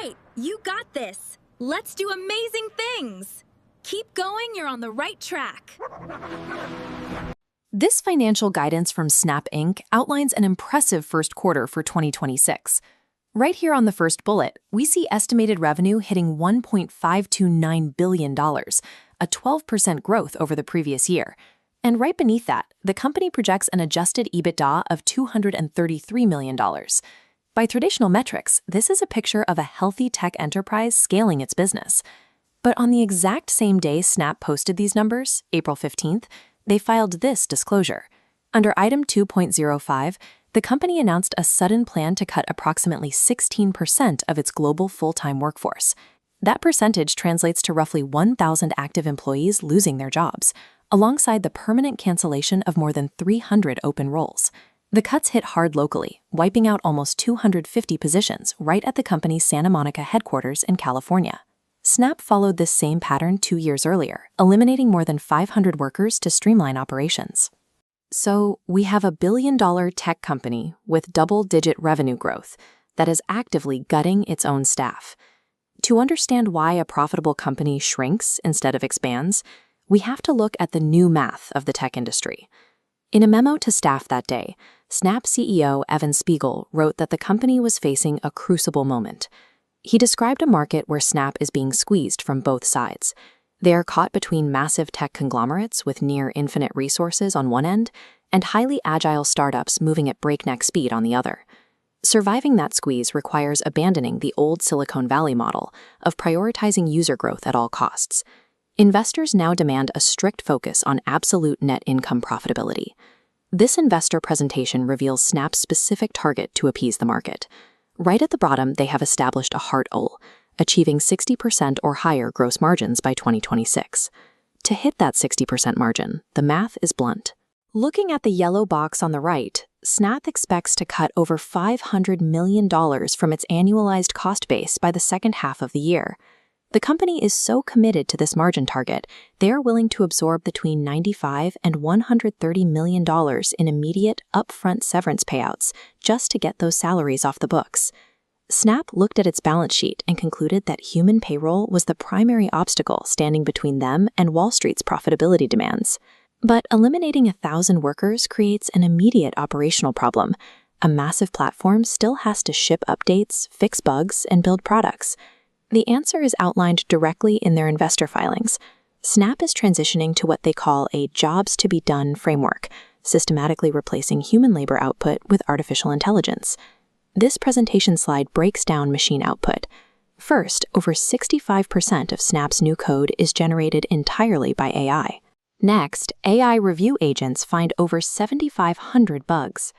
right, you got this. Let's do amazing things. Keep going, you're on the right track. This financial guidance from Snap Inc. outlines an impressive first quarter for 2026. Right here on the first bullet, we see estimated revenue hitting $1.529 billion, a 12% growth over the previous year. And right beneath that, the company projects an adjusted EBITDA of $233 million. By traditional metrics, this is a picture of a healthy tech enterprise scaling its business. But on the exact same day Snap posted these numbers, April 15th, they filed this disclosure. Under Item 2.05, the company announced a sudden plan to cut approximately 16% of its global full-time workforce. That percentage translates to roughly 1,000 active employees losing their jobs, alongside the permanent cancellation of more than 300 open roles. The cuts hit hard locally, wiping out almost 250 positions right at the company's Santa Monica headquarters in California. Snap followed this same pattern 2 years earlier, eliminating more than 500 workers to streamline operations. So, we have a billion-dollar tech company with double-digit revenue growth that is actively gutting its own staff. To understand why a profitable company shrinks instead of expands, we have to look at the new math of the tech industry. In a memo to staff that day, Snap CEO Evan Spiegel wrote that the company was facing a crucible moment. He described a market where Snap is being squeezed from both sides. They are caught between massive tech conglomerates with near-infinite resources on one end and highly agile startups moving at breakneck speed on the other. Surviving that squeeze requires abandoning the old Silicon Valley model of prioritizing user growth at all costs. Investors now demand a strict focus on absolute net income profitability. This investor presentation reveals Snap's specific target to appease the market. Right at the bottom, they have established a hard goal, achieving 60% or higher gross margins by 2026. To hit that 60% margin, the math is blunt. Looking at the yellow box on the right, Snap expects to cut over $500 million from its annualized cost base by the second half of the year. The company is so committed to this margin target, they are willing to absorb between $95 and $130 million in immediate, upfront severance payouts just to get those salaries off the books. Snap looked at its balance sheet and concluded that human payroll was the primary obstacle standing between them and Wall Street's profitability demands. But eliminating 1,000 workers creates an immediate operational problem. A massive platform still has to ship updates, fix bugs, and build products. The answer is outlined directly in their investor filings. Snap is transitioning to what they call a jobs-to-be-done framework, systematically replacing human labor output with artificial intelligence. This presentation slide breaks down machine output. First, over 65% of Snap's new code is generated entirely by AI. Next, AI review agents find over 7,500 bugs.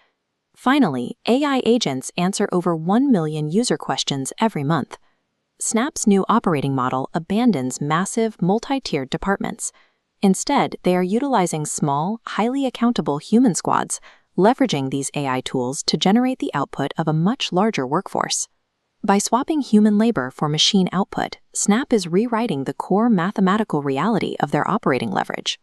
Finally, AI agents answer over 1 million user questions every month. Snap's new operating model abandons massive, multi-tiered departments. Instead, they are utilizing small, highly accountable human squads, leveraging these AI tools to generate the output of a much larger workforce. By swapping human labor for machine output, Snap is rewriting the core mathematical reality of their operating leverage.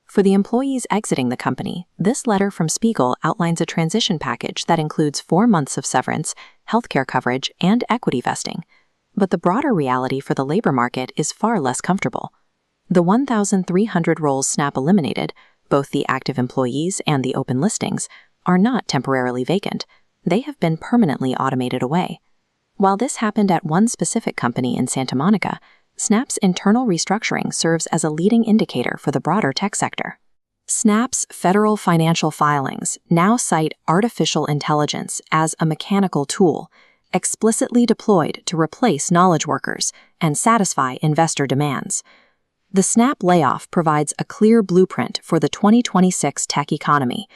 For the employees exiting the company, this letter from Spiegel outlines a transition package that includes 4 months of severance, healthcare coverage, and equity vesting. But the broader reality for the labor market is far less comfortable. The 1,300 roles Snap eliminated, both the active employees and the open listings, are not temporarily vacant. They have been permanently automated away. While this happened at one specific company in Santa Monica, Snap's internal restructuring serves as a leading indicator for the broader tech sector. Snap's federal financial filings now cite artificial intelligence as a mechanical tool, explicitly deployed to replace knowledge workers and satisfy investor demands. The Snap layoff provides a clear blueprint for the 2026 tech economy.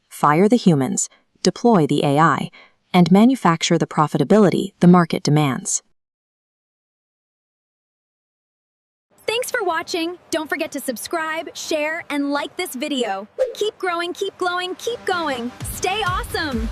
Fire the humans, deploy the AI, and manufacture the profitability the market demands. Thanks for watching. Don't forget to subscribe, share, and like this video. Keep growing, keep glowing, keep going. Stay awesome!